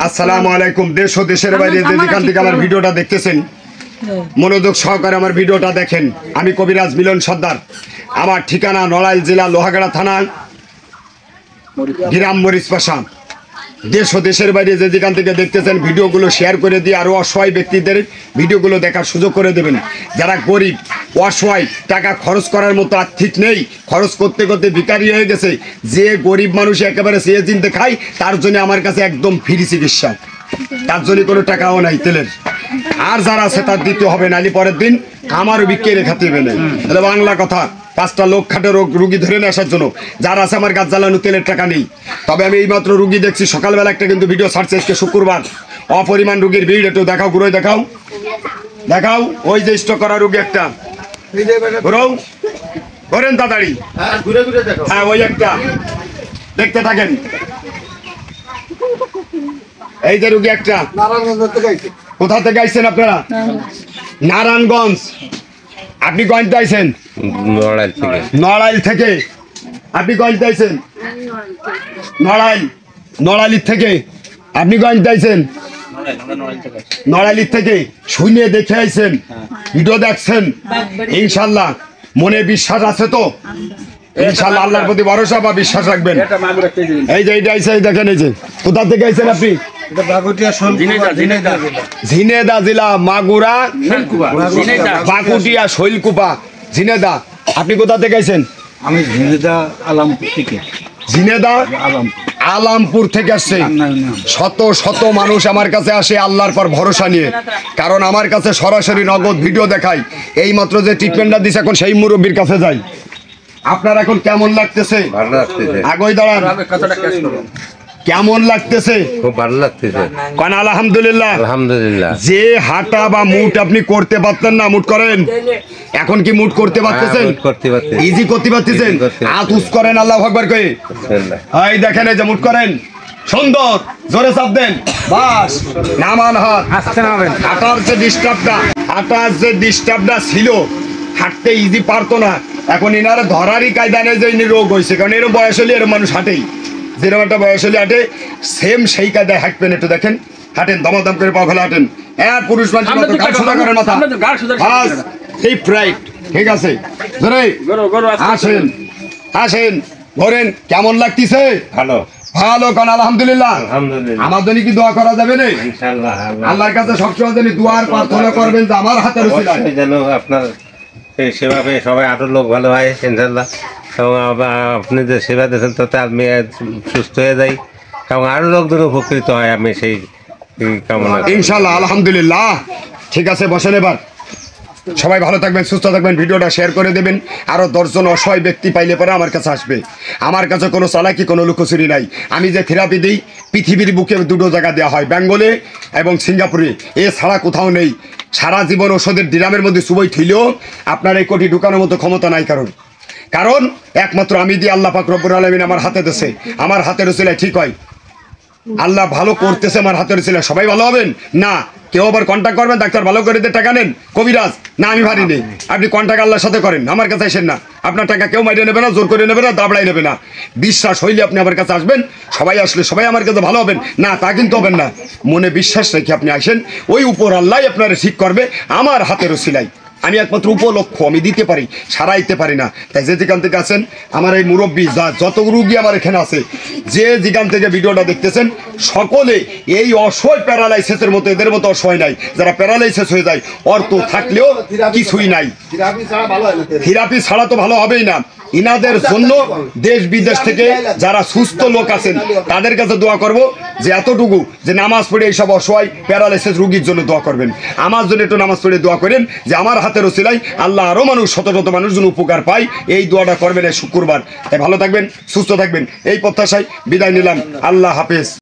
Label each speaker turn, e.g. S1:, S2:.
S1: আসসালামু আলাইকুম। দেশ ও দেশের বাইরে যেখান থেকে আমার ভিডিওটা দেখতেছেন মনোযোগ সহকারে আমার ভিডিওটা দেখেন। আমি কবিরাজ মিলন সর্দার। আমার ঠিকানা নড়াইল জেলা লোহাগাড়া থানা, গ্রাম মরিচপাশা। দেশ ও দেশের বাইরে যেখান থেকে দেখতেছেন ভিডিওগুলো শেয়ার করে দিয়ে আরও অসহায় ব্যক্তিদের ভিডিওগুলো দেখার সুযোগ করে দেবেন। যারা গরিব অসহায়, টাকা খরচ করার মতো আর্থিক নেই, খরচ করতে করতে ভিখারি হয়ে গেছে, যে গরিব মানুষ একেবারে চেয়ে চিনতে খায়, তার জন্য আমার কাছে একদম ফ্রি চিকিৎসা, তার জন্য কোনো টাকাও নাই তেলের। আর যারা আছে তার দিতে হবে, নালি পরের দিন আমারও বিক্রি রেখাতে হবে না। তাহলে বাংলা কথা, 5টা লোক খাটে রুগী ধরে নিয়ে আসার জন্য যারা আছে আমার গাছ জ্বালানো তেলের টাকা নেই। তবে আমি এইমাত্র রুগী দেখছি, সকালবেলা একটা কিন্তু ভিডিও ছাড়ছে, আজকে শুক্রবার, অপরিমাণ রুগীর ভিড়। একটু দেখাও, ঘুরে দেখাও, দেখাও ওই যে স্টক করা রুগী একটা, ঘুরো ঘোরেন তাড়াতাড়ি, হ্যাঁ ওই একটা দেখতে থাকেন। এই যে রুগী একটা, কোথা থেকে আইছেন আপনারা? নারায়ণগঞ্জ। আপনি গঞ্জ আইছেন? নড়াইল থেকে। আপনি গঞ্জ আইছেন? নড়াইল থেকে। আপনি গঞ্জ আইছেন? নড়াইল থেকে। শুনে দেখে আইছেন, ভিডিও দেখছেন, ইনশাল্লাহ মনে বিশ্বাস আছে তো? ইনশাল্লাহ আল্লাহর প্রতি ভরসা বা বিশ্বাস রাখবেন। এই যে এইটা আইছে, দেখেন এই যে, কোথা থেকে আইছেন আপনি? ঝিনেদা জেলা, মাগুরা, বাকুটিয়া, শৈলকুপা, ঝিনেদা। আপনি কোথা থেকে আইছেন?
S2: আমি ঝিনেদা আলামপুর থেকে।
S1: ঝিনেদা আলামপুর থেকে আসছে। শত শত মানুষ আমার কাছে আসে আল্লাহর পর ভরসা নিয়ে, কারণ আমার কাছে সরাসরি নগদ ভিডিও দেখায়। এই মাত্র যে ট্রিটমেন্টটা দিছে, এখন সেই মুরব্বীর কাছে যাই। আপনার এখন কেমন লাগতেছে?
S3: ভালো লাগতেছে।
S1: আগে দাঁড়ান, কেমন লাগতেছে?
S3: খুব ভালো লাগতেছে।
S1: কারণ আলহামদুলিল্লাহ।
S3: আলহামদুলিল্লাহ।
S1: যে হাঁটা বা মুট আপনি করতে পারতেন না, মুট করেন। এখন কি মুট করতে পারতেছেন? ইজি করতে পারতেছেন? হাত উস করেন আল্লাহু আকবার কই। এই দেখেন, এই যে মুট করেন, সুন্দর জোরে চাপ দেন, বাস নামান হাত, আস্তে নামেন। হাঁটার যে ডিস্টার্বটা ছিল, হাঁটতে ইজি পারতো না, এখন এনারা ধরারই কায়দা নেই যে ইনি রোগ হয়েছে। কারণ এরকম বয়স হলে এরকম মানুষ হাঁটেই, যেরকম একটা বয়স হলে হাঁটে, সেম সেই কায়দায় হাঁটবেন। একটু দেখেন, হাঁটেন, দমাদম করে পা ফেলে হাঁটেন। পুরুষ মানুষ গাড় সোজা করেন, মাথা ঠিক আছে। আসেন আসেন, ধরেন। কেমন লাগতেছে?
S3: ভালো
S1: ভালো, কারণ আলহামদুলিল্লাহ। আমার জন্য কি দোয়া করা যাবে না? আল্লাহর কাছে সবসময় জন্য দোয়ার প্রার্থনা করবেন যে আমার হাতের উসিলায়
S3: যেন আপনার সেবা পেয়ে সবাই আরো লোক ভালো হয় ইনশাল্লাহ। এবং আপনি যে সেবা দিয়েছেন তাতে আমি সুস্থ হয়ে যাই এবং আরো লোকজন উপকৃত হয়, আমি সেই কামনা
S1: ইনশাল্লাহ। আলহামদুলিল্লাহ। ঠিক আছে, বসেন। এবার সবাই ভালো থাকবেন, সুস্থ থাকবেন, ভিডিওটা শেয়ার করে দেবেন। আরও 10 জন অসহায় ব্যক্তি পাইলে পরে আমার কাছে আসবে। আমার কাছে কোনো চালাকি, কোনো লুকোচুরি নাই। আমি যে থেরাপি দিই, পৃথিবীর বুকে 2টো জায়গা দেওয়া হয়, বেঙ্গলে এবং সিঙ্গাপুরে, এছাড়া কোথাও নেই। সারা জীবন ওষুধের ডিরামের মধ্যে সুবই থইলেও আপনার এই কোটি ঢুকানোর মতো ক্ষমতা নাই। কারণ একমাত্র আমি দিয়ে আল্লাহ পাক রব্বুল আলামিন আমার হাতে দিয়েছে। আমার হাতের উসিলায় ঠিক হয়, আল্লাহ ভালো করতেছে আমার হাতের উসিলায়। সবাই ভালো হবেন না? কেউ আবার কন্ট্যাক্ট করবেন, ডাক্তার ভালো করে দিয়ে টাকা নেন, কবিরাজ না আমি ভারি নেই। আপনি কন্ট্যাক্ট আল্লাহর সাথে করেন, আমার কাছে আসেন না। আপনার টাকা কেউ মাইরে নেবে না, জোর করে নেবে না, দাবড়াই নেবে না। বিশ্বাস হইলে আপনি আমার কাছে আসবেন। সবাই আসলে সবাই আমার কাছে ভালো হবেন না, তা কিন্তু হবেন না। মনে বিশ্বাস রেখে আপনি আসেন, ওই উপর আল্লাহ আপনারা ঠিক করবে আমার হাতের উসিলায়। আমি একমাত্র উপলক্ষ, আমি দিতে পারি, সারাইতে পারি না। তাই যে যেখান থেকে আছেন, আমার এই মুরব্বী যত রুগী আমার এখানে আছে, যে যেখান থেকে ভিডিওটা দেখতেছেন, সকলে এই অসহায় প্যারালাইসিসের মতো, এদের মতো অসহায় নাই। যারা প্যারালাইসিস হয়ে যায়, অর্থ থাকলেও কিছুই নাই, থেরাপি ছাড়া তো ভালো হবেই না। ইনাদের জন্য দেশ বিদেশ থেকে যারা সুস্থ লোক আছেন তাদের কাছে দোয়া করব যে এতটুকু, যে নামাজ পড়ে এইসব অসহায় প্যারালাইসিস রুগীর জন্য দোয়া করবেন। আমার জন্য একটু নামাজ পড়ে দোয়া করেন যে আমার হাতের উসিলায় আল্লাহ আরও মানুষ, শত শত মানুষ যেন উপকার পায়। এই দোয়াটা করবেন এই শুক্রবার। তাই ভালো থাকবেন, সুস্থ থাকবেন, এই প্রত্যাশায় বিদায় নিলাম। আল্লাহ হাফেজ।